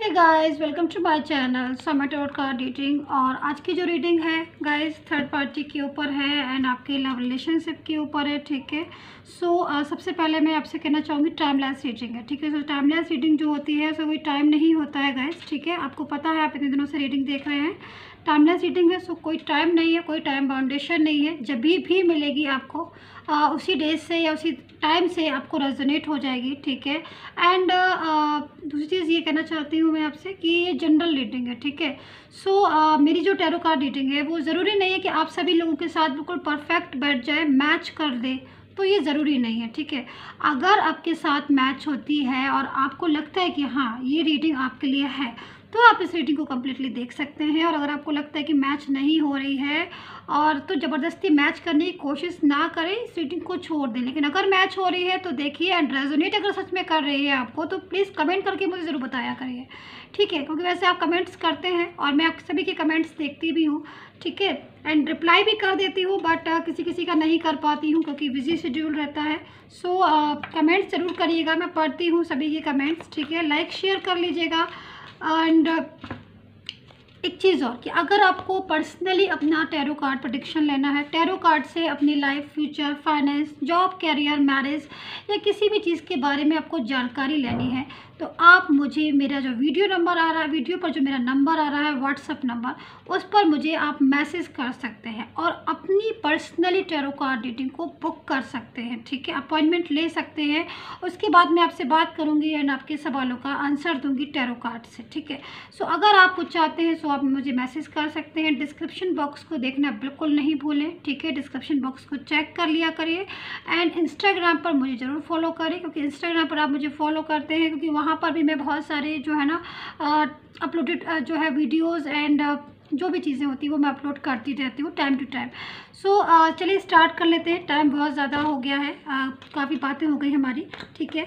Hey guys, welcome to my channel Samay tarot card reading. और आज की जो रीडिंग है गाइस थर्ड पार्टी के ऊपर है एंड आपके लव रिलेशनशिप के ऊपर है। ठीक है। सबसे पहले मैं आपसे कहना चाहूँगी टाइमलेस रीडिंग है। ठीक है। टाइमलेस रीडिंग जो होती है कोई टाइम नहीं होता है गाइस। ठीक है। आपको पता है, आप इतने दिनों से रीडिंग देख रहे हैं। टाइमलेस रीडिंग है, कोई टाइम नहीं है, कोई टाइम बाउंडेशन नहीं है। जब भी मिलेगी आपको उसी डेज से या उसी टाइम से आपको रेजोनेट हो जाएगी। ठीक है। एंड दूसरी चीज़ ये कहना चाहती हूँ मैं आपसे कि ये जनरल रीडिंग है। ठीक है। मेरी जो टैरो कार्ड रीडिंग है वो ज़रूरी नहीं है कि आप सभी लोगों के साथ बिल्कुल परफेक्ट बैठ जाए, मैच कर दे, तो ये ज़रूरी नहीं है। ठीक है। अगर आपके साथ मैच होती है और आपको लगता है कि हाँ ये रीडिंग आपके लिए है, तो आप इस रीडिंग को कम्प्लीटली देख सकते हैं। और अगर आपको लगता है कि मैच नहीं हो रही है और तो ज़बरदस्ती मैच करने की कोशिश ना करें, इस रीडिंग को छोड़ दें। लेकिन अगर मैच हो रही है तो देखिए, एंड रेजोनेट अगर सच में कर रही है आपको, तो प्लीज़ कमेंट करके मुझे ज़रूर बताया करिए। ठीक है। क्योंकि वैसे आप कमेंट्स करते हैं और मैं आप सभी के कमेंट्स देखती भी हूँ। ठीक है। एंड रिप्लाई भी कर देती हूँ, बट किसी किसी का नहीं कर पाती हूँ क्योंकि बिजी शेड्यूल रहता है। कमेंट्स ज़रूर करिएगा, मैं पढ़ती हूँ सभी के कमेंट्स। ठीक है। लाइक शेयर कर लीजिएगा। एंड एक चीज़ और कि अगर आपको पर्सनली अपना टैरो कार्ड प्रेडिक्शन लेना है, टैरो कार्ड से अपनी life, future, finance, job, career, marriage या किसी भी चीज़ के बारे में आपको जानकारी लेनी है, तो आप मुझे मेरा जो वीडियो नंबर आ रहा है, वीडियो पर जो मेरा नंबर आ रहा है व्हाट्सअप नंबर, उस पर मुझे आप मैसेज कर सकते हैं और अपनी पर्सनली टैरो कार्ड रीडिंग को बुक कर सकते हैं। ठीक है। अपॉइंटमेंट ले सकते हैं। उसके बाद मैं आपसे बात करूंगी एंड आपके सवालों का आंसर दूंगी टैरो कार्ड से। ठीक है। अगर आप कुछ चाहते हैं आप मुझे मैसेज कर सकते हैं। डिस्क्रिप्शन बॉक्स को देखना बिल्कुल नहीं भूलें। ठीक है। डिस्क्रिप्शन बॉक्स को चेक कर लिया करिए। एंड इंस्टाग्राम पर मुझे ज़रूर फॉलो करें, क्योंकि इंस्टाग्राम पर आप मुझे फॉलो करते हैं क्योंकि वहाँ पर भी मैं बहुत सारे जो है ना अपलोडेड जो है वीडियोज़ एंड जो भी चीज़ें होती हैं वो मैं अपलोड करती रहती हूँ टाइम टू टाइम। चलिए स्टार्ट कर लेते हैं। टाइम बहुत ज़्यादा हो गया है, काफ़ी बातें हो गई हमारी। ठीक है।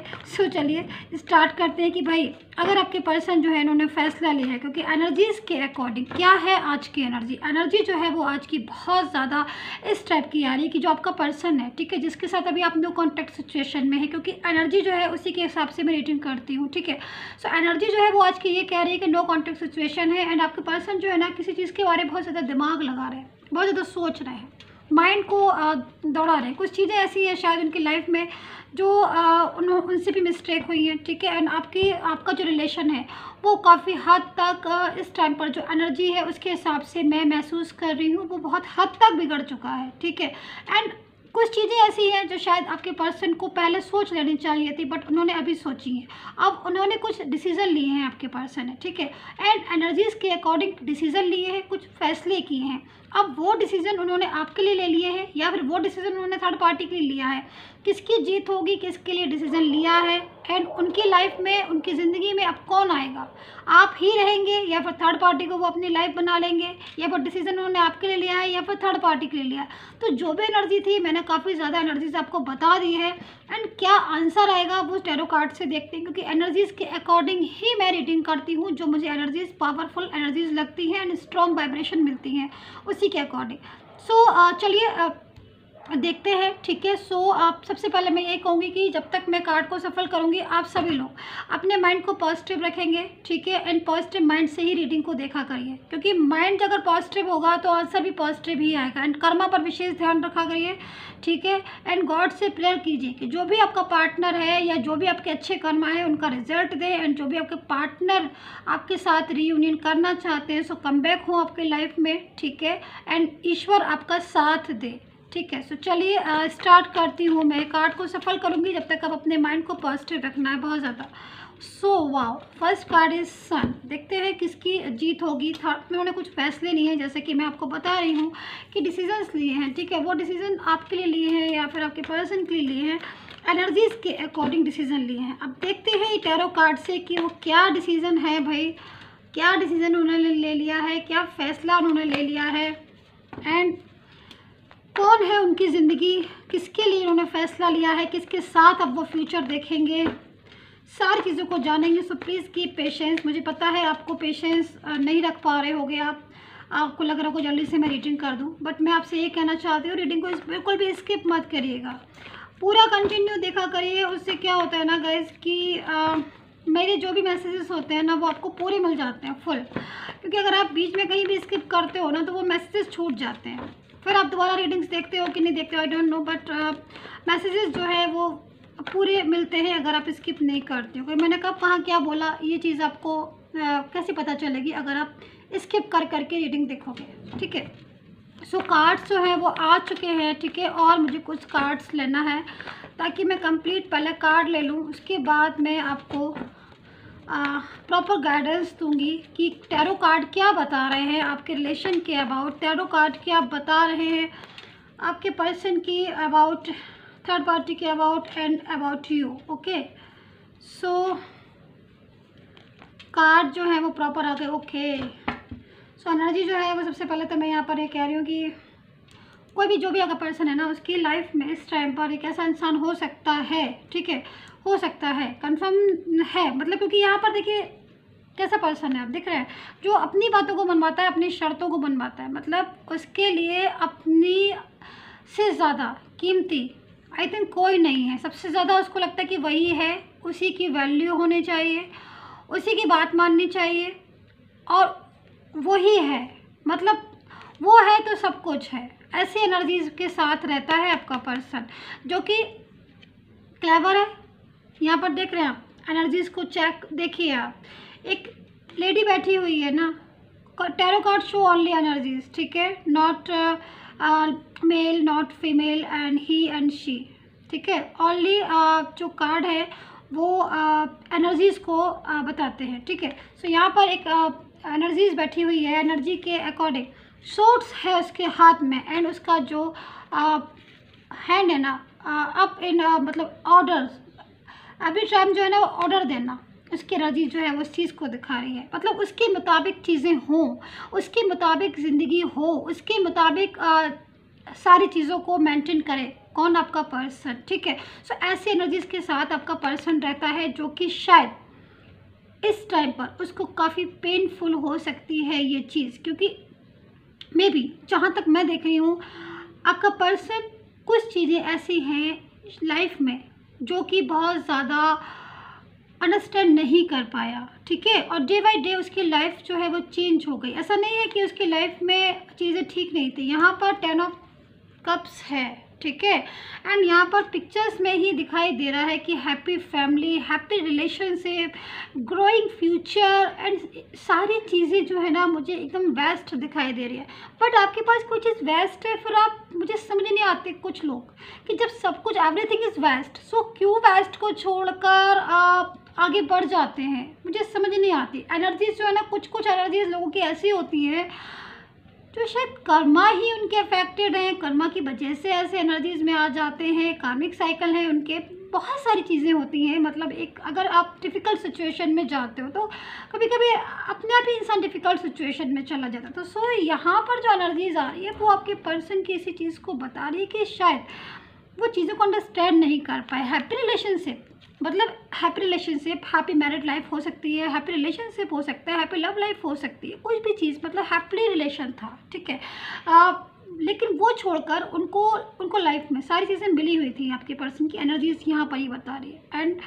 चलिए स्टार्ट करते हैं कि भाई अगर आपके पर्सन जो है इन्होंने फैसला लिया है, क्योंकि एनर्जीज़ के अकॉर्डिंग क्या है आज की एनर्जी जो है वो आज की बहुत ज़्यादा इस टाइप की आ रही है कि जो आपका पर्सन है, ठीक है, जिसके साथ अभी आप नो कॉन्टैक्ट सिचुएशन में है, क्योंकि एनर्जी जो है उसी के हिसाब से मैं रेटिंग करती हूँ। ठीक है। एनर्जी जो है वो आज की ये कह रही है कि नो कॉन्टैक्ट सिचुएशन है एंड आपके पर्सन जो है ना किसी चीज़ के बारे में बहुत ज़्यादा दिमाग लगा रहे हैं, बहुत ज़्यादा सोच रहे हैं, माइंड को दौड़ा रहे हैं। कुछ चीज़ें ऐसी हैं शायद उनकी लाइफ में जो उनसे भी मिस्टेक हुई हैं। ठीक है। एंड आपका जो रिलेशन है वो काफ़ी हद तक इस टाइम पर जो एनर्जी है उसके हिसाब से मैं महसूस कर रही हूँ वो बहुत हद तक बिगड़ चुका है। ठीक है। एंड कुछ चीज़ें ऐसी हैं जो शायद आपके पर्सन को पहले सोच लेनी चाहिए थी, बट उन्होंने अभी सोची हैं। अब उन्होंने कुछ डिसीज़न लिए हैं, आपके पर्सन है। ठीक है। एंड एनर्जीज़ के अकॉर्डिंग डिसीज़न लिए हैं, कुछ फैसले किए हैं। अब वो डिसीज़न उन्होंने आपके लिए ले लिए हैं या फिर वो डिसीज़न उन्होंने थर्ड पार्टी के लिए लिया है, किसकी जीत होगी, किसके लिए डिसीज़न लिया है एंड उनकी लाइफ में, उनकी ज़िंदगी में अब कौन आएगा, आप ही रहेंगे या फिर थर्ड पार्टी को वो अपनी लाइफ बना लेंगे, या फिर डिसीज़न उन्होंने आपके लिए लिया है या फिर थर्ड पार्टी के लिए लिया है। तो जो भी एनर्जी थी मैंने काफ़ी ज़्यादा एनर्जीज आपको बता दी है एंड क्या आंसर आएगा वो टैरो कार्ड से देखते हैं, क्योंकि एनर्जीज़ के अकॉर्डिंग ही मैं रीडिंग करती हूँ। जो मुझे एनर्जीज़ पावरफुल एनर्जीज़ लगती हैं एंड स्ट्रॉन्ग वाइब्रेशन मिलती हैं उसी के अकॉर्डिंग। चलिए देखते हैं। ठीक है। आप सबसे पहले मैं ये कहूँगी कि जब तक मैं कार्ड को सफल करूँगी, आप सभी लोग अपने माइंड को पॉजिटिव रखेंगे। ठीक है। एंड पॉजिटिव माइंड से ही रीडिंग को देखा करिए, क्योंकि माइंड अगर पॉजिटिव होगा तो आंसर भी पॉजिटिव ही आएगा। एंड कर्मा पर विशेष ध्यान रखा करिए। ठीक है। एंड गॉड से प्रेयर कीजिए कि जो भी आपका पार्टनर है या जो भी आपके अच्छे कर्मा है उनका रिजल्ट दे, एंड जो भी आपके पार्टनर आपके साथ रीयूनियन करना चाहते हैं कम बैक हो आपके लाइफ में। ठीक है। एंड ईश्वर आपका साथ दे। ठीक है। चलिए स्टार्ट करती हूँ। मैं कार्ड को सफल करूँगी, जब तक आप अपने माइंड को पॉजिटिव रखना है बहुत ज़्यादा। वाओ, फर्स्ट कार्ड इज सन। देखते हैं किसकी जीत होगी। थर्ड में उन्होंने कुछ फैसले लिए हैं, जैसे कि मैं आपको बता रही हूँ कि डिसीजंस लिए हैं। ठीक है। वो डिसीजन आपके लिए लिए हैं या फिर आपके पर्सन के लिए लिए हैं, एनर्जीज़ के अकॉर्डिंग डिसीजन लिए हैं। अब देखते हैं टैरो कार्ड से कि वो क्या डिसीजन है भाई, क्या डिसीजन उन्होंने ले लिया है, क्या फैसला उन्होंने ले लिया है एंड कौन है उनकी ज़िंदगी, किसके लिए उन्होंने फ़ैसला लिया है, किसके साथ अब वो फ्यूचर देखेंगे, सारी चीज़ों को जानेंगे। Please keep patience. मुझे पता है आपको पेशेंस नहीं रख पा रहे होगे, आपको लग रहा होगा जल्दी से मैं रीडिंग कर दूं, बट मैं आपसे ये कहना चाहती हूँ रीडिंग को बिल्कुल भी स्किप मत करिएगा, पूरा कंटिन्यू देखा करिए। उससे क्या होता है ना गाइस कि मेरे जो भी मैसेजेस होते हैं ना वो आपको पूरे मिल जाते हैं फुल, क्योंकि अगर आप बीच में कहीं भी स्किप करते हो ना तो वो मैसेजेस छूट जाते हैं। फिर आप दोबारा रीडिंग्स देखते हो कि नहीं देखते हो, I don't know, but messages जो है वो पूरे मिलते हैं अगर आप स्किप नहीं करते हो। मैंने कब कहाँ क्या बोला ये चीज़ आपको कैसे पता चलेगी अगर आप स्किप कर करके रीडिंग देखोगे, ठीक है। सो कार्ड्स जो है वो आ चुके हैं, ठीक है, और मुझे कुछ कार्ड्स लेना है ताकि मैं कंप्लीट पहले कार्ड ले लूँ, उसके बाद मैं आपको प्रॉपर गाइडेंस दूंगी कि टैरो कार्ड क्या बता रहे हैं आपके रिलेशन के अबाउट, टैरो कार्ड क्या बता रहे हैं आपके पर्सन की अबाउट, थर्ड पार्टी के about and about you. Okay, so card जो है वो प्रॉपर आ गए। ओके, सो एनर्जी जो है वो सबसे पहले तो मैं यहाँ पर ये कह रही हूँ कि कोई भी जो भी अगर पर्सन है ना उसकी लाइफ में इस टाइम पर एक ऐसा इंसान हो सकता है, ठीक है, हो सकता है, कंफर्म है, मतलब क्योंकि यहाँ पर देखिए कैसा पर्सन है, आप देख रहे हैं, जो अपनी बातों को मनवाता है, अपनी शर्तों को मनवाता है, मतलब उसके लिए अपनी से ज़्यादा कीमती आई थिंक कोई नहीं है। सबसे ज़्यादा उसको लगता है कि वही है, उसी की वैल्यू होनी चाहिए, उसी की बात माननी चाहिए, और वही है, मतलब वो है तो सब कुछ है। ऐसी एनर्जीज के साथ रहता है आपका पर्सन जो कि क्लेवर है। यहाँ पर देख रहे हैं आप एनर्जीज को चेक देखिए, आप एक लेडी बैठी हुई है ना, tarot card show only energies, ठीक है, not male not female and he and she, ठीक है, ओनली जो कार्ड है वो एनर्जीज़ को बताते हैं, ठीक है। सो यहाँ पर एक एनर्जीज बैठी हुई है, एनर्जी के अकॉर्डिंग सोर्ट्स है उसके हाथ में, एंड उसका जो हैंड है ना अप इन मतलब ऑर्डर्स, एवरी टाइम जो है ना ऑर्डर देना, उसकी एनर्जी जो है वो उस चीज़ को दिखा रही है, मतलब उसके मुताबिक चीज़ें हों, उसके मुताबिक ज़िंदगी हो, उसके मुताबिक सारी चीज़ों को मेंटेन करे कौन, आपका पर्सन, ठीक है। सो ऐसी एनर्जीज के साथ आपका पर्सन रहता है जो कि शायद इस टाइम पर उसको काफ़ी पेनफुल हो सकती है ये चीज़, क्योंकि मे बी जहाँ तक मैं देख रही हूँ आपका पर्सन कुछ चीज़ें ऐसी हैं लाइफ में जो कि बहुत ज़्यादा अंडरस्टैंड नहीं कर पाया, ठीक है, और डे बाय डे उसकी लाइफ जो है वो चेंज हो गई। ऐसा नहीं है कि उसकी लाइफ में चीज़ें ठीक नहीं थी, यहाँ पर 10 ऑफ कप्स है, ठीक है, एंड यहाँ पर पिक्चर्स में ही दिखाई दे रहा है कि happy family, happy relationship, growing future and सारी चीज़ें जो है ना मुझे एकदम बेस्ट दिखाई दे रही है। बट आपके पास कोई चीज़ बेस्ट है, फिर आप, मुझे समझ नहीं आते कुछ लोग कि जब सब कुछ एवरीथिंग इज़ बेस्ट, सो क्यों बेस्ट को छोड़कर आप आगे बढ़ जाते हैं, मुझे समझ नहीं आती। एनर्जीज जो है ना, कुछ कुछ एनर्जीज लोगों की ऐसी होती हैं जो शायद कर्मा ही उनके अफेक्टेड हैं, कर्मा की वजह से ऐसे एनर्जीज में आ जाते हैं, कार्मिक साइकिल है उनके, बहुत सारी चीज़ें होती हैं। मतलब एक अगर आप डिफ़िकल्ट सिचुएशन में जाते हो तो कभी कभी अपने आप ही इंसान डिफ़िकल्ट सिचुएशन में चला जाता है। तो सो यहाँ पर जो एनर्जीज आ रही है वो आपके पर्सन की इसी चीज़ को बता रही है कि शायद वो चीज़ों को अंडरस्टैंड नहीं कर पाए। हैप्पी रिलेशनशिप मतलब happy relationship, happy married life हो सकती है, हैप्पी रिलेशनशिप हो सकता है, हैप्पी लव लाइफ हो सकती है, कुछ भी चीज़, मतलब हैप्पी रिलेशन था, ठीक है, लेकिन वो छोड़कर उनको लाइफ में सारी चीज़ें मिली हुई थी। आपके पर्सन की एनर्जीज यहाँ पर ही बता रही है, एंड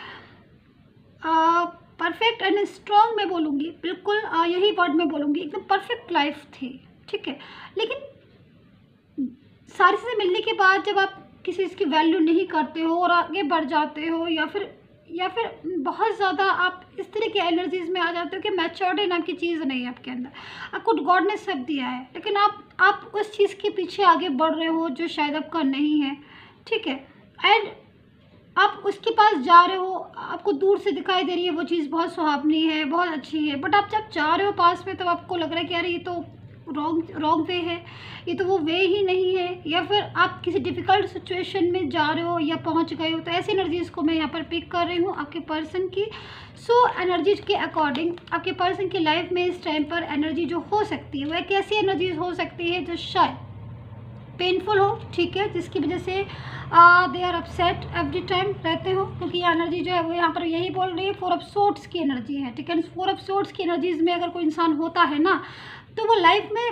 परफेक्ट एंड स्ट्रॉन्ग मैं बोलूँगी, बिल्कुल यही वर्ड मैं बोलूँगी, एकदम परफेक्ट लाइफ थी, ठीक है। लेकिन सारी चीज़ें मिलने के बाद जब आप किसी चीज़ की वैल्यू नहीं करते हो और आगे बढ़ जाते हो, या फिर बहुत ज़्यादा आप इस तरह की एनर्जीज में आ जाते हो कि मैच्योरिटी नाम की चीज़ नहीं है आपके अंदर, आपको गॉड ने सब दिया है, लेकिन आप उस चीज़ के पीछे आगे बढ़ रहे हो जो शायद आपका नहीं है, ठीक है, एंड आप उसके पास जा रहे हो, आपको दूर से दिखाई दे रही है वो चीज़ बहुत सुहावनी है, बहुत अच्छी है, बट आप जब जा रहे हो पास में तो आपको लग रहा है कि यार ये तो रॉन्ग वे है, ये तो वो वे ही नहीं है, या फिर आप किसी डिफ़िकल्ट सिचुएशन में जा रहे हो या पहुंच गए हो। तो ऐसी एनर्जीज़ को मैं यहाँ पर पिक कर रही हूँ आपके पर्सन की। सो एनर्जीज के अकॉर्डिंग आपके पर्सन की लाइफ में इस टाइम पर एनर्जी जो हो सकती है वो एक ऐसी एनर्जीज हो सकती है जो शायद पेनफुल हो, ठीक है, जिसकी वजह से they are upset every time रहते हो, क्योंकि ये एनर्जी जो है वो यहाँ पर यही बोल रही है, 4 ऑफ सोर्ड्स की एनर्जी है, ठीक है। 4 ऑफ सोर्ड्स की एनर्जीज में अगर कोई इंसान होता है ना तो वो लाइफ में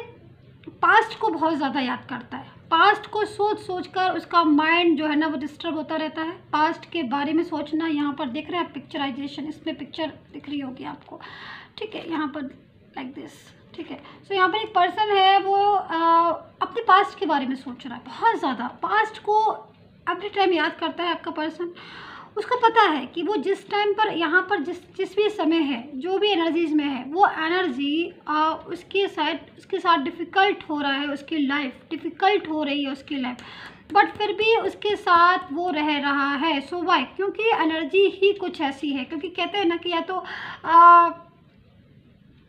पास्ट को बहुत ज़्यादा याद करता है, पास्ट को सोच सोच कर उसका माइंड जो है ना वो डिस्टर्ब होता रहता है। पास्ट के बारे में सोचना, यहाँ पर देख रहे हैं पिक्चराइजेशन, इसमें पिक्चर दिख रही होगी आपको, ठीक है, यहाँ पर लाइक दिस, ठीक है। सो यहाँ पर एक पर्सन है, वो अपने पास्ट के बारे में सोच रहा है बहुत ज़्यादा। पास्ट को एवरी टाइम याद करता है आपका पर्सन। उसको पता है कि वो जिस टाइम पर यहाँ पर जिस भी समय है, जो भी एनर्जीज़ में है, वो एनर्जी उसके साथ डिफ़िकल्ट हो रहा है, उसकी लाइफ डिफ़िकल्ट हो रही है उसकी लाइफ, बट फिर भी उसके साथ वो रह रहा है। सो वाई? क्योंकि एनर्जी ही कुछ ऐसी है, क्योंकि कहते हैं ना कि या तो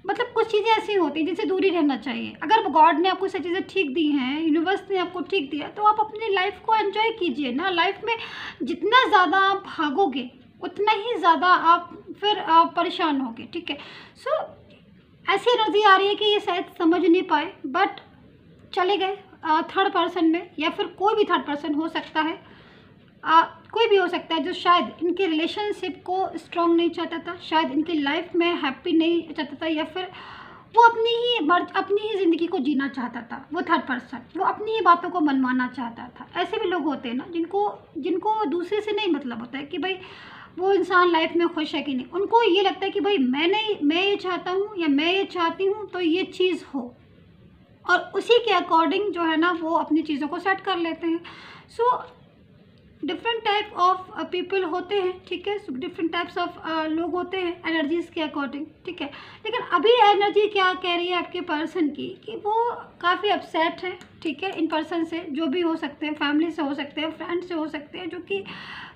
मतलब कुछ चीज़ें ऐसी होती हैं जिनसे दूरी रहना चाहिए। अगर गॉड ने आपको सब चीज़ें ठीक दी हैं, यूनिवर्स ने आपको ठीक दिया, तो आप अपनी लाइफ को एंजॉय कीजिए ना। लाइफ में जितना ज़्यादा आप भागोगे उतना ही ज़्यादा आप फिर परेशान होगे, ठीक है। सो ऐसी एनर्जी आ रही है कि ये शायद समझ नहीं पाए, बट चले गए थर्ड पर्सन में, या फिर कोई भी थर्ड पर्सन हो सकता है, कोई भी हो सकता है जो शायद इनके रिलेशनशिप को स्ट्रॉन्ग नहीं चाहता था, शायद इनकी लाइफ में हैप्पी नहीं चाहता था, या फिर वो अपनी ही ज़िंदगी को जीना चाहता था। वो थर्ड पर्सन वो अपनी ही बातों को मनवाना चाहता था। ऐसे भी लोग होते हैं ना जिनको दूसरे से नहीं मतलब होता है कि भाई वो इंसान लाइफ में खुश है कि नहीं। उनको ये लगता है कि भाई मैं ये चाहता हूँ या मैं ये चाहती हूँ तो ये चीज़ हो, और उसी के अकॉर्डिंग जो है ना वो अपनी चीज़ों को सेट कर लेते हैं। So different type of people होते हैं, ठीक है, डिफरेंट टाइप्स ऑफ लोग होते हैं एनर्जीज़ के अकॉर्डिंग, ठीक है। लेकिन अभी एनर्जी क्या कह रही है आपके पर्सन की कि वो काफ़ी अपसेट है, ठीक है, इन पर्सन से, जो भी हो सकते हैं, फैमिली से हो सकते हैं, फ्रेंड से हो सकते हैं, जो कि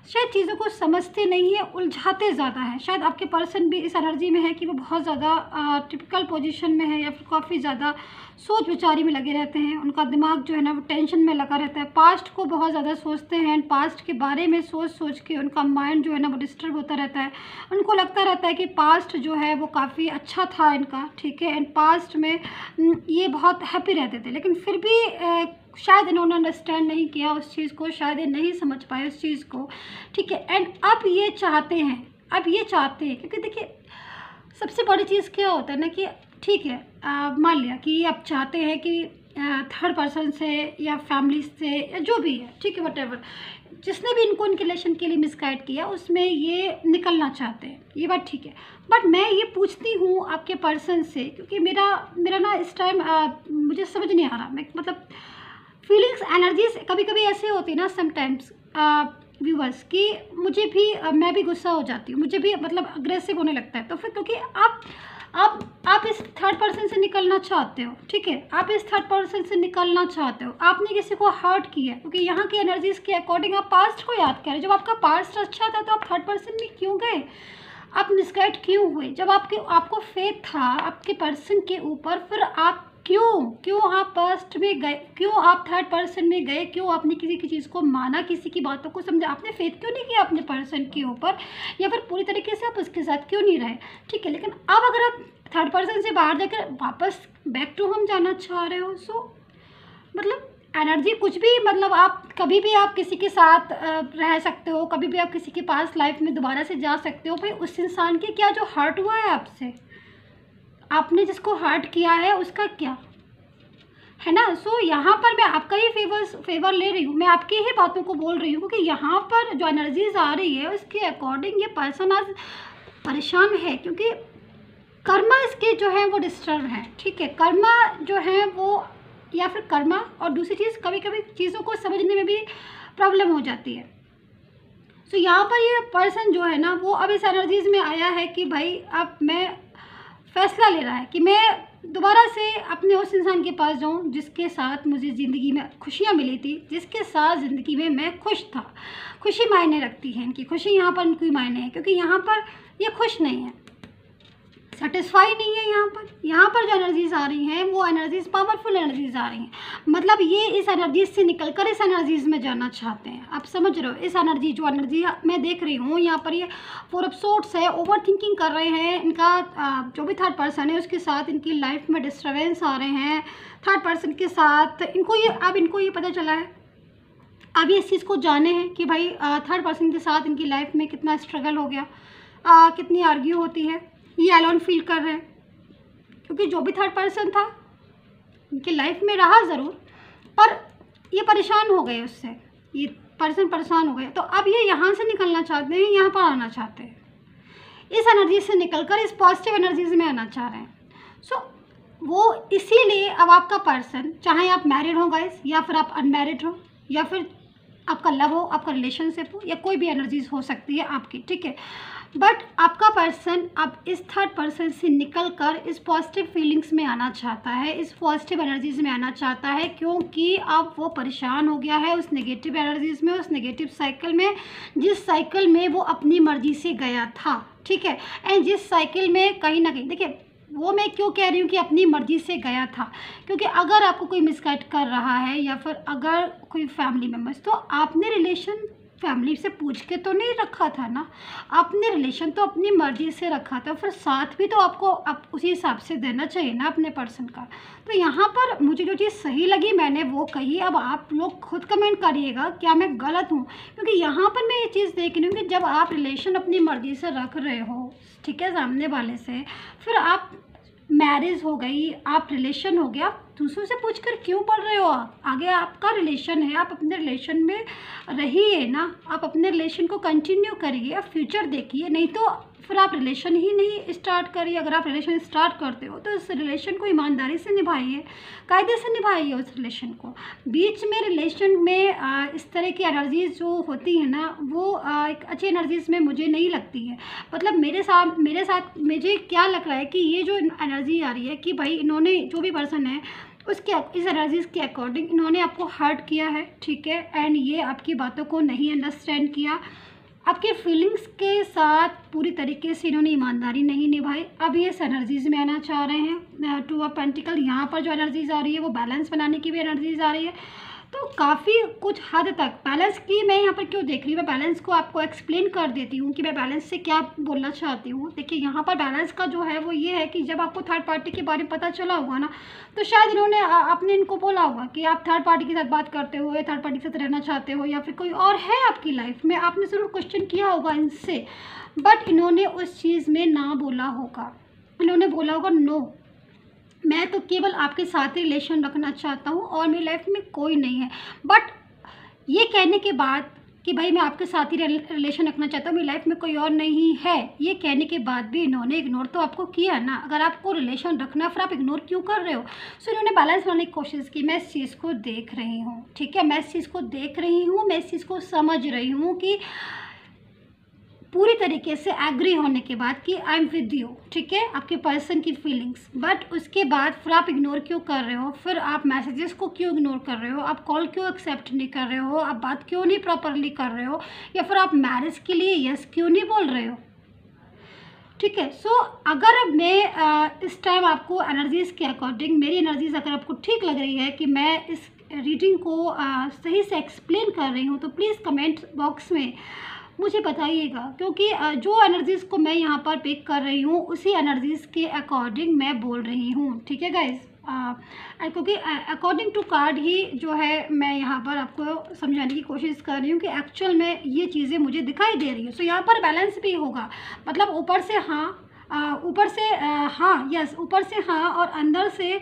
शायद चीज़ों को समझते नहीं है, उलझाते ज़्यादा हैं। शायद आपके पर्सन भी इस एनर्जी में है कि वो बहुत ज़्यादा टिपिकल पोजीशन में है, या फिर काफ़ी ज़्यादा सोच विचारी में लगे रहते हैं। उनका दिमाग जो है ना वो टेंशन में लगा रहता है, पास्ट को बहुत ज़्यादा सोचते हैं, पास्ट के बारे में सोच के उनका माइंड जो है ना वो डिस्टर्ब होता रहता है। उनको लगता रहता है कि पास्ट जो है वो काफ़ी अच्छा था इनका, ठीक है, एंड पास्ट में ये बहुत हैप्पी रहते थे, लेकिन फिर भी शायद इन्होंने अंडरस्टैंड नहीं किया उस चीज़ को, शायद ये नहीं समझ पाए उस चीज़ को, ठीक है। एंड अब ये चाहते हैं, क्योंकि देखिए सबसे बड़ी चीज़ क्या होता है ना कि ठीक है, मान लिया कि आप चाहते हैं कि थर्ड पर्सन से या फैमिली से या जो भी है, ठीक है, वटेवर, जिसने भी इनको इनके रिलेशन के लिए मिसगाइड किया उसमें ये निकलना चाहते हैं, ये बात ठीक है। बट मैं ये पूछती हूँ आपके पर्सन से, क्योंकि मेरा ना इस टाइम मुझे समझ नहीं आ रहा, मैं मतलब फीलिंग्स एनर्जीज कभी कभी ऐसे होती है ना समटाइम्स व्यूअर्स, कि मुझे भी मैं भी गुस्सा हो जाती हूँ, मुझे भी मतलब अग्रेसिव होने लगता है। तो फिर क्योंकि आप इस थर्ड पर्सन से निकलना चाहते हो, ठीक है, आप इस थर्ड पर्सन से निकलना चाहते हो, आपने किसी को हर्ट किया, क्योंकि यहाँ की एनर्जीज के अकॉर्डिंग आप पास्ट को याद करें। जब आपका पास्ट अच्छा था तो आप थर्ड पर्सन में क्यों गए, आप मिसगाइड क्यों हुए? जब आपको फेथ था आपके पर्सन के ऊपर, फिर आप क्यों आप पास्ट में गए, क्यों आप थर्ड पर्सन में गए, क्यों आपने किसी की चीज़ को माना, किसी की बातों को समझा, आपने फेथ क्यों नहीं किया अपने पर्सन के ऊपर, या फिर पूरी तरीके से आप उसके साथ क्यों नहीं रहे, ठीक है। लेकिन अब अगर आप थर्ड पर्सन से बाहर जाकर वापस बैक टू होम जाना चाह रहे हो, सो मतलब एनर्जी कुछ भी, मतलब आप कभी भी आप किसी के साथ रह सकते हो, कभी भी आप किसी के पास लाइफ में दोबारा से जा सकते हो। भाई उस इंसान के क्या जो हर्ट हुआ है आपसे, आपने जिसको हर्ट किया है उसका क्या है ना। सो यहाँ पर मैं आपका ही फेवर ले रही हूँ, मैं आपकी ही बातों को बोल रही हूँ, क्योंकि यहाँ पर जो एनर्जीज आ रही है उसके अकॉर्डिंग ये पर्सन आज परेशान है, क्योंकि कर्मा इसके जो है वो डिस्टर्ब है, ठीक है, कर्मा जो है वो, या फिर कर्मा, और दूसरी चीज़ कभी कभी चीज़ों को समझने में भी प्रॉब्लम हो जाती है। सो यहाँ पर ये पर्सन जो है ना वो अब इस एनर्जीज में आया है कि भाई अब मैं फैसला ले रहा है कि मैं दोबारा से अपने उस इंसान के पास जाऊं जिसके साथ मुझे ज़िंदगी में खुशियाँ मिली थी, जिसके साथ ज़िंदगी में मैं खुश था। खुशी मायने रखती है, इनकी खुशी यहाँ पर इनकी मायने है, क्योंकि यहाँ पर ये खुश नहीं है, सेटिस्फाई नहीं है। यहाँ पर जो एनर्जीज आ रही हैं वो एनर्जीज पावरफुल एनर्जीज आ रही हैं, मतलब ये इस एनर्जीज से निकलकर इस एनर्जीज में जाना चाहते हैं। आप समझ रहे हो, इस एनर्जी जो एनर्जी मैं देख रही हूँ यहाँ पर, ये 4 ऑफ सोर्ड्स है, ओवर थिंकिंग कर रहे हैं। इनका जो भी थर्ड पर्सन है उसके साथ इनकी लाइफ में डिस्टर्बेंस आ रहे हैं, थर्ड पर्सन के साथ इनको ये पता चला है, अब ये इस चीज़ को जाने हैं कि भाई थर्ड पर्सन के साथ इनकी लाइफ में कितना स्ट्रगल हो गया, कितनी आर्ग्यू होती है, ये अलोन फील कर रहे हैं, क्योंकि जो भी थर्ड पर्सन था इनकी लाइफ में रहा ज़रूर, पर ये परेशान हो गए उससे, ये पर्सन परेशान हो गए, तो अब ये यहाँ से निकलना चाहते हैं, यहाँ पर आना चाहते हैं, इस एनर्जी से निकलकर इस पॉजिटिव एनर्जीज में आना चाह रहे हैं। सो वो इसीलिए अब आपका पर्सन, चाहे आप मैरिड हो गाइस, या फिर आप अनमैरिड हो, या फिर आपका लव हो, आपका रिलेशनशिप हो, या कोई भी एनर्जीज हो सकती है आपकी, ठीक है, बट आपका पर्सन अब इस थर्ड पर्सन से निकल कर इस पॉजिटिव फीलिंग्स में आना चाहता है, इस पॉजिटिव एनर्जीज में आना चाहता है, क्योंकि अब वो परेशान हो गया है उस नेगेटिव एनर्जीज में, उस नेगेटिव साइकिल में, जिस साइकिल में वो अपनी मर्जी से गया था, ठीक है। एंड जिस साइकिल में कहीं ना कहीं, देखिए वो मैं क्यों कह रही हूँ कि अपनी मर्जी से गया था, क्योंकि अगर आपको कोई मिसगाइड कर रहा है या फिर अगर कोई फैमिली मेम्बर्स, तो आपने रिलेशन फैमिली से पूछ के तो नहीं रखा था ना, आपने रिलेशन तो अपनी मर्जी से रखा था, फिर साथ भी तो आपको आप उसी हिसाब से देना चाहिए ना अपने पर्सन का। तो यहाँ पर मुझे जो चीज़ सही लगी मैंने वो कही, अब आप लोग खुद कमेंट करिएगा क्या मैं गलत हूँ, क्योंकि यहाँ पर मैं ये चीज़ देख रही हूँ कि जब आप रिलेशन अपनी मर्जी से रख रहे हो, ठीक है, सामने वाले से, फिर आप मैरिज हो गई, आप रिलेशन हो गया, दूसरों से पूछकर क्यों पढ़ रहे हो, आप आगे आपका रिलेशन है, आप अपने रिलेशन में रहिए ना, आप अपने रिलेशन को कंटिन्यू करिए, आप फ्यूचर देखिए, नहीं तो फिर आप रिलेशन ही नहीं स्टार्ट करिए। अगर आप रिलेशन स्टार्ट करते हो तो इस रिलेशन को ईमानदारी से निभाइए, कायदे से निभाइए उस रिलेशन को। बीच में रिलेशन में इस तरह की एनर्जीज जो होती है ना, वो एक अच्छी एनर्जीज में मुझे नहीं लगती है। मतलब मेरे साथ मुझे क्या लग रहा है कि ये जो एनर्जी आ रही है कि भाई इन्होंने, जो भी पर्सन है उसके, इस एनर्जीज़ के अकॉर्डिंग इन्होंने आपको हर्ट किया है, ठीक है, एंड ये आपकी बातों को नहीं अंडरस्टैंड किया, आपके फीलिंग्स के साथ पूरी तरीके से इन्होंने ईमानदारी नहीं निभाई। अब ये इस एनर्जीज़ में आना चाह रहे हैं। टू ऑफ पेंटिकल, यहाँ पर जो एनर्जीज़ आ रही है वो बैलेंस बनाने की भी एनर्जीज़ आ रही है, तो काफ़ी कुछ हद तक बैलेंस की मैं यहाँ पर क्यों देख रही हूँ, मैं बैलेंस को आपको एक्सप्लेन कर देती हूँ कि मैं बैलेंस से क्या बोलना चाहती हूँ। देखिए यहाँ पर बैलेंस का जो है वो ये है कि जब आपको थर्ड पार्टी के बारे में पता चला होगा ना, तो शायद इन्होंने आपने इनको बोला होगा कि आप थर्ड पार्टी के साथ बात करते हो या थर्ड पार्टी के साथ रहना चाहते हो या फिर कोई और है आपकी लाइफ में, आपने ज़रूर क्वेश्चन किया होगा इनसे, बट इन्होंने उस चीज़ में ना बोला होगा, इन्होंने बोला होगा नो, मैं तो केवल आपके साथ ही रिलेशन रखना चाहता हूँ और मेरी लाइफ में कोई नहीं है। बट ये कहने के बाद कि भाई मैं आपके साथ ही रिलेशन रखना चाहता हूँ, मेरी लाइफ में कोई और नहीं है, ये कहने के बाद भी इन्होंने इग्नोर तो आपको किया ना। अगर आपको रिलेशन रखना है फिर आप इग्नोर क्यों कर रहे हो? सो इन्होंने बैलेंस बनाने की कोशिश की। मैं इस चीज़ को देख रही हूँ, ठीक है, मैं इस चीज़ को देख रही हूँ, मैं इस चीज़ को समझ रही हूँ कि पूरी तरीके से एग्री होने के बाद कि आई एम विद यू, ठीक है, आपके पर्सन की फीलिंग्स, बट उसके बाद फिर आप इग्नोर क्यों कर रहे हो, फिर आप मैसेजेस को क्यों इग्नोर कर रहे हो, आप कॉल क्यों एक्सेप्ट नहीं कर रहे हो, आप बात क्यों नहीं प्रॉपरली कर रहे हो, या फिर आप मैरिज के लिए यस क्यों नहीं बोल रहे हो, ठीक है। सो अगर मैं इस टाइम आपको एनर्जीज़ के अकॉर्डिंग, मेरी एनर्जीज़ अगर आपको ठीक लग रही है कि मैं इस रीडिंग को सही से एक्सप्लेन कर रही हूँ, तो प्लीज़ कमेंट बॉक्स में मुझे बताइएगा, क्योंकि जो एनर्जीज़ को मैं यहाँ पर पिक कर रही हूँ उसी एनर्जीज़ के अकॉर्डिंग मैं बोल रही हूँ, ठीक है गाइज, क्योंकि अकॉर्डिंग टू कार्ड ही जो है मैं यहाँ पर आपको समझाने की कोशिश कर रही हूँ कि एक्चुअल में ये चीज़ें मुझे दिखाई दे रही है। सो यहाँ पर बैलेंस भी होगा, मतलब ऊपर से हाँ, ऊपर से हाँ, यस, ऊपर से हाँ और अंदर से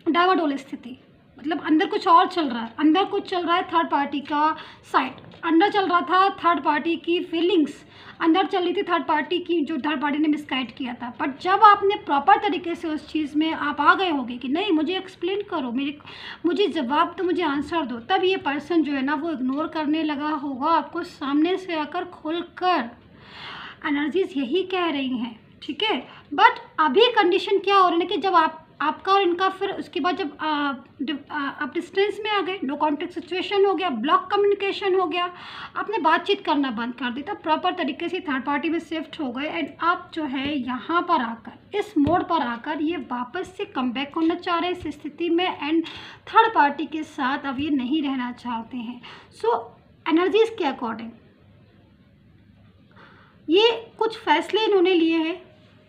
डावाडोल स्थिति, मतलब अंदर कुछ और चल रहा है, अंदर कुछ चल रहा है थर्ड पार्टी का साइड, अंदर चल रहा था थर्ड पार्टी की फीलिंग्स, अंदर चल रही थी थर्ड पार्टी की, जो थर्ड पार्टी ने मिसगाइड किया था। बट जब आपने प्रॉपर तरीके से उस चीज़ में आप आ गए होगे कि नहीं मुझे एक्सप्लेन करो, मुझे जवाब दो, मुझे आंसर दो, तब ये पर्सन जो है ना वो इग्नोर करने लगा होगा आपको सामने से आकर खुलकर। एनर्जीज यही कह रही हैं, ठीक है। बट अभी कंडीशन क्या हो रही है कि जब आपका और इनका, फिर उसके बाद जब आप डिस्टेंस में आ गए, नो कॉन्टेक्ट सिचुएशन हो गया, ब्लॉक कम्युनिकेशन हो गया, आपने बातचीत करना बंद कर दी, तब प्रॉपर तरीके से थर्ड पार्टी में शिफ्ट हो गए एंड आप जो है यहाँ पर आकर, इस मोड पर आकर ये वापस से कम बैक होना चाह रहे हैं इस स्थिति में एंड थर्ड पार्टी के साथ अब ये नहीं रहना चाहते हैं। सो एनर्जीज़ के अकॉर्डिंग ये कुछ फैसले इन्होंने लिए हैं,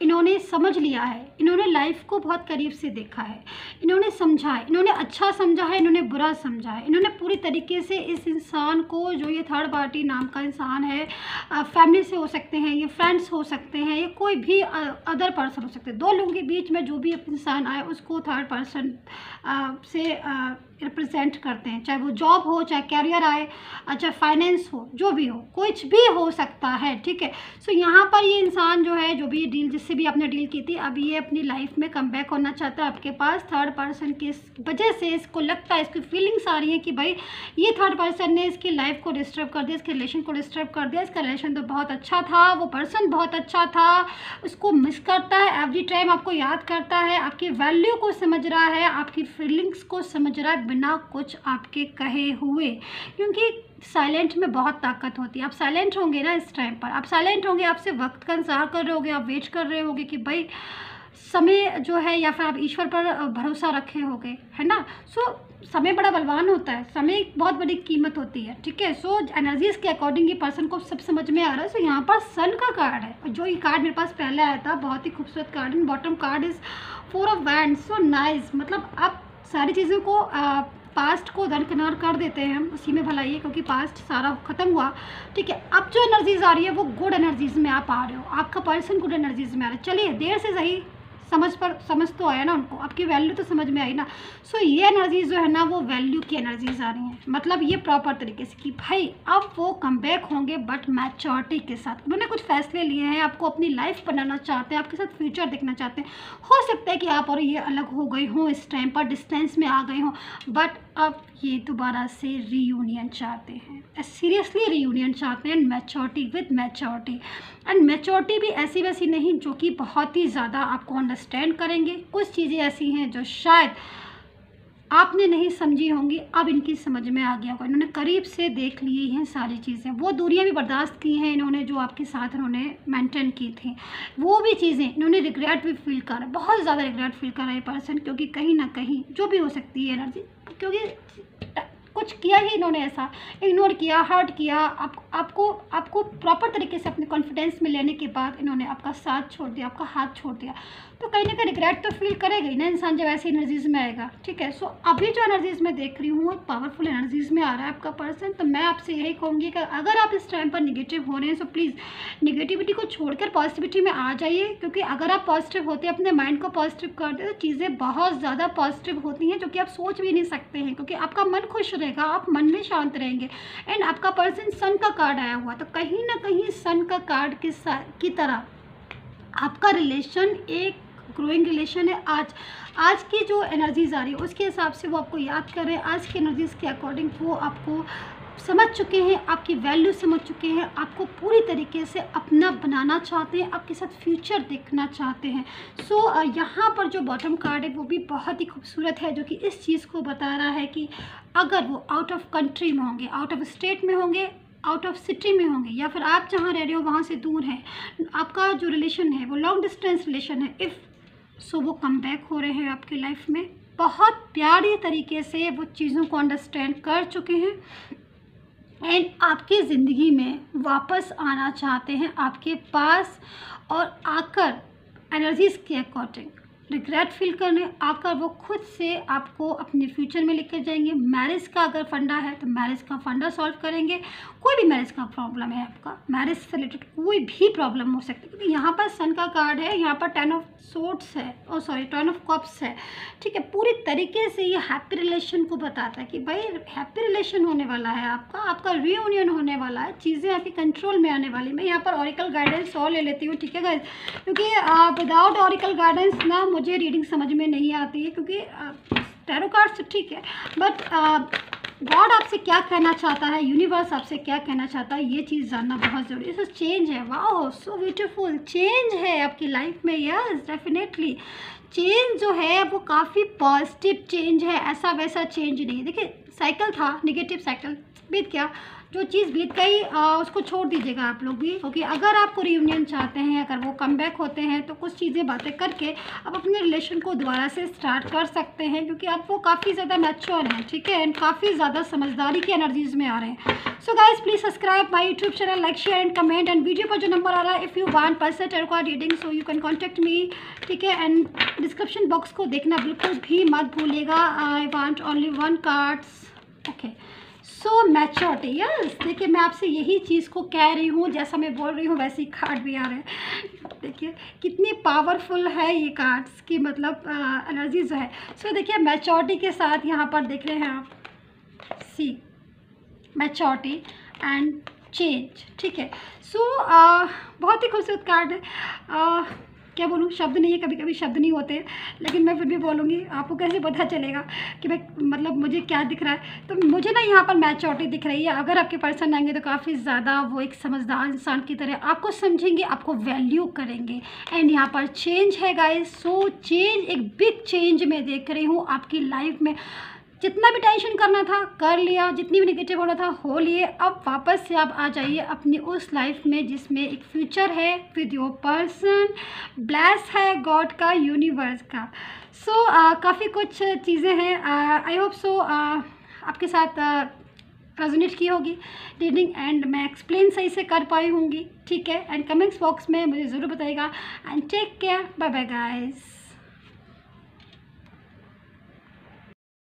इन्होंने समझ लिया है, इन्होंने लाइफ को बहुत करीब से देखा है, इन्होंने समझा है, इन्होंने अच्छा समझा है, इन्होंने बुरा समझा है, इन्होंने पूरी तरीके से इस इंसान को, जो ये थर्ड पार्टी नाम का इंसान है, फैमिली से हो सकते हैं, ये फ्रेंड्स हो सकते हैं, ये कोई भी अदर पर्सन हो सकते हैं, दो लोगों के बीच में जो भी इंसान आए उसको थर्ड पर्सन से रिप्रेजेंट करते हैं, चाहे वो जॉब हो, चाहे कैरियर आए, चाहे फाइनेंस हो, जो भी हो, कुछ भी हो सकता है, ठीक है। सो यहाँ पर ये इंसान जो है, जो भी डील, जिससे भी आपने डील की थी, अब ये अपनी लाइफ में कम बैक होना चाहता है आपके पास। थर्ड पर्सन की वजह से इसको लगता है, इसकी फीलिंग्स आ रही हैं कि भाई ये थर्ड पर्सन ने इसकी लाइफ को डिस्टर्ब कर दिया, इसके रिलेशन को डिस्टर्ब कर दिया। इसका रिलेशन तो बहुत अच्छा था, वो पर्सन बहुत अच्छा था, उसको मिस करता है, एवरी टाइम आपको याद करता है, आपकी वैल्यू को समझ रहा है, आपकी फीलिंग्स को समझ रहा है बिना कुछ आपके कहे हुए, क्योंकि साइलेंट में बहुत ताकत होती है। आप साइलेंट होंगे ना इस टाइम पर, आप साइलेंट होंगे, आप सिर्फ वक्त का इंतजार कर रहे होगे, आप वेट कर रहे होगे कि भाई समय जो है, या फिर आप ईश्वर पर भरोसा रखे होगे, है ना। सो समय बड़ा बलवान होता है, समय एक बहुत बड़ी कीमत होती है, ठीक है। सो एनर्जीज के अकॉर्डिंग ये पर्सन को सब समझ में आ रहा है। सो यहाँ पर सन का कार्ड है, जो ये कार्ड मेरे पास पहले आया था, बहुत ही खूबसूरत card. In bottom card is 4 of wands, so nice. मतलब आप सारी चीज़ों को पास्ट को दरकिनार कर देते हैं हम, उसी में भलाई है, क्योंकि पास्ट सारा ख़त्म हुआ, ठीक है। अब जो एनर्जीज आ रही है वो गुड एनर्जीज में आप आ रहे हो, आपका पर्सन गुड एनर्जीज में आ रहा है। चलिए, देर से सही समझ तो आया ना उनको, आपकी वैल्यू तो समझ में आई ना। सो ये एनर्जीज जो है ना, वो वैल्यू की एनर्जीज आ रही हैं, मतलब ये प्रॉपर तरीके से कि भाई अब वो कम बैक होंगे, बट मैच्योरिटी के साथ। उन्होंने कुछ फैसले लिए हैं, आपको अपनी लाइफ बनाना चाहते हैं, आपके साथ फ्यूचर देखना चाहते हैं। हो सकता है कि आप और ये अलग हो गए हों, इस टाइम पर डिस्टेंस में आ गए हों, बट अब ये दोबारा से रीयूनियन चाहते हैं, सीरियसली रीयूनियन चाहते हैं, maturity with maturity. And maturity भी ऐसी वैसी नहीं, जो कि बहुत ही ज़्यादा आपको अंडरस्टैंड करेंगे। कुछ चीज़ें ऐसी हैं जो शायद आपने नहीं समझी होंगी, अब इनकी समझ में आ गया होगा। इन्होंने करीब से देख ली हैं सारी चीज़ें, वो दूरियां भी बर्दाश्त की हैं इन्होंने, जो आपके साथ इन्होंने मेंटेन की थी, वो भी चीज़ें इन्होंने रिग्रेट भी फील करा, बहुत ज़्यादा रिग्रेट फील करा ये पर्सन, क्योंकि कहीं ना कहीं जो भी हो सकती है एनर्जी, क्योंकि कुछ किया ही इन्होंने, ऐसा इग्नोर किया, हर्ट किया, आपको प्रॉपर तरीके से अपने कॉन्फिडेंस में लेने के बाद इन्होंने आपका साथ छोड़ दिया, आपका हाथ छोड़ दिया। तो कहीं ना कहीं रिग्रेट तो फील करेगा ही ना इंसान जब ऐसी एनर्जीज में आएगा, ठीक है। सो अभी जो एनर्जीज में देख रही हूँ, पावरफुल एनर्जीज में आ रहा है आपका पर्सन। तो मैं आपसे यही कहूँगी कि अगर आप इस टाइम पर निगेटिव हो रहे हैं, सो प्लीज़ निगेटिविटी को छोड़कर पॉजिटिविटी में आ जाइए, क्योंकि अगर आप पॉजिटिव होते हैं, अपने माइंड को पॉजिटिव करते हैं, तो चीज़ें बहुत ज़्यादा पॉजिटिव होती हैं, जो कि आप सोच भी नहीं सकते हैं, क्योंकि आपका मन खुश रहेगा, आप मन में शांत रहेंगे। एंड आपका पर्सन सन का कार्ड आया हुआ, तो कहीं ना कहीं सन का कार्ड की तरह आपका रिलेशन एक ग्रोइंग रिलेशन है। आज की जो एनर्जीज आ रही है उसके हिसाब से वो आपको याद कर रहे हैं, आज की एनर्जीज के अकॉर्डिंग वो आपको समझ चुके हैं, आपकी वैल्यू समझ चुके हैं, आपको पूरी तरीके से अपना बनाना चाहते हैं, आपके साथ फ्यूचर देखना चाहते हैं। सो यहाँ पर जो बॉटम कार्ड है वो भी बहुत ही खूबसूरत है, जो कि इस चीज़ को बता रहा है कि अगर वो आउट ऑफ कंट्री में होंगे, आउट ऑफ स्टेट में होंगे, आउट ऑफ सिटी में होंगे, या फिर आप जहाँ रह रहे हो वहाँ से दूर हैं, आपका जो रिलेशन है वो लॉन्ग डिस्टेंस रिलेशन है, इफ़ सो वो कम बैक हो रहे हैं आपकी लाइफ में, बहुत प्यारी तरीके से वो चीज़ों को अंडरस्टैंड कर चुके हैं एंड आपकी ज़िंदगी में वापस आना चाहते हैं आपके पास, और आकर एनर्जीज़ के अकॉर्डिंग रिग्रेट फील करने आकर वो खुद से आपको अपने फ्यूचर में लेकर जाएंगे। मैरिज का अगर फंडा है तो मैरिज का फंडा सॉल्व करेंगे। कोई भी मैरिज का प्रॉब्लम है आपका, मैरिज से रिलेटेड कोई भी प्रॉब्लम हो सकती है, क्योंकि यहाँ पर सन का कार्ड है, यहाँ पर 10 ऑफ सोर्ड्स है, टेन ऑफ कप्स है, ठीक है। पूरी तरीके से ये हैप्पी रिलेशन को बताता है कि भाई हैप्पी रिलेशन होने वाला है आपका रीयूनियन होने वाला है, चीज़ें आपके कंट्रोल में आने वाली। मैं यहाँ पर ऑरिकल गाइडेंस और ले लेती हूँ, ठीक है गाइस, क्योंकि विदाउट ऑरिकल गाइडेंस ना मुझे रीडिंग समझ में नहीं आती है, क्योंकि टैरो कार्ड्स ठीक है, बट गॉड आपसे क्या कहना चाहता है, यूनिवर्स आपसे क्या कहना चाहता है, ये चीज़ जानना बहुत ज़रूरी है। चेंज है, वाओ सो ब्यूटीफुल, चेंज है आपकी लाइफ में, यस डेफिनेटली चेंज जो है वो काफ़ी पॉजिटिव चेंज है, ऐसा वैसा चेंज नहीं है। देखिए साइकिल था, नेगेटिव साइकिल बीत गया, जो चीज़ बीत गई उसको छोड़ दीजिएगा आप लोग भी, क्योंकि अगर आपको रियूनियन चाहते हैं, अगर वो कम बैक होते हैं तो कुछ चीज़ें बातें करके आप अपने रिलेशन को दोबारा से स्टार्ट कर सकते हैं, क्योंकि आप वो काफ़ी ज़्यादा मैच्योर हैं, ठीक है, एंड काफ़ी ज़्यादा समझदारी की एनर्जीज़ में आ रहे हैं। So guys please subscribe my YouTube channel, like share and comment, and video पर जो नंबर आ रहा है, if you want personal tarot card reading so you can contact me, ठीक है। एंड डिस्क्रिप्शन बॉक्स को देखना बिल्कुल भी मत भूलिएगा। I want only 1 cards, okay. So maturity, yes, देखिए मैं आपसे यही चीज़ को कह रही हूँ, जैसा मैं बोल रही हूँ वैसे ही कार्ड भी आ रहे हैं। देखिए कितनी पावरफुल है ये कार्ड्स की, मतलब एनर्जी जो है। सो देखिए मैच्योरिटी के साथ यहाँ पर देख रहे हैं आप, सी मैच्योरिटी एंड चेंज, ठीक है। सो बहुत ही खूबसूरत कार्ड है। क्या बोलूँ, शब्द नहीं है, कभी कभी शब्द नहीं होते, लेकिन मैं फिर भी बोलूँगी। आपको कैसे पता चलेगा कि मैं, मतलब मुझे क्या दिख रहा है। तो मुझे ना यहाँ पर मैच्योरिटी दिख रही है। अगर आपके पर्सन आएंगे तो काफ़ी ज़्यादा वो एक समझदार इंसान की तरह आपको समझेंगे, आपको वैल्यू करेंगे। एंड यहाँ पर चेंज है गाइस। सो चेंज, एक बिग चेंज मैं देख रही हूँ आपकी लाइफ में। जितना भी टेंशन करना था कर लिया, जितनी भी नेगेटिव होना था हो लिए। अब वापस से आप आ जाइए अपनी उस लाइफ में जिसमें एक फ्यूचर है विद योर पर्सन, ब्लेस है गॉड का, यूनिवर्स का। सो काफ़ी कुछ चीज़ें हैं। आई होप सो आपके साथ रेजोनेट की होगी रीडिंग, एंड मैं एक्सप्लेन सही से कर पाई होंगी, ठीक है। एंड कमेंट्स बॉक्स में मुझे ज़रूर बताइएगा। And take care, bye bye guys.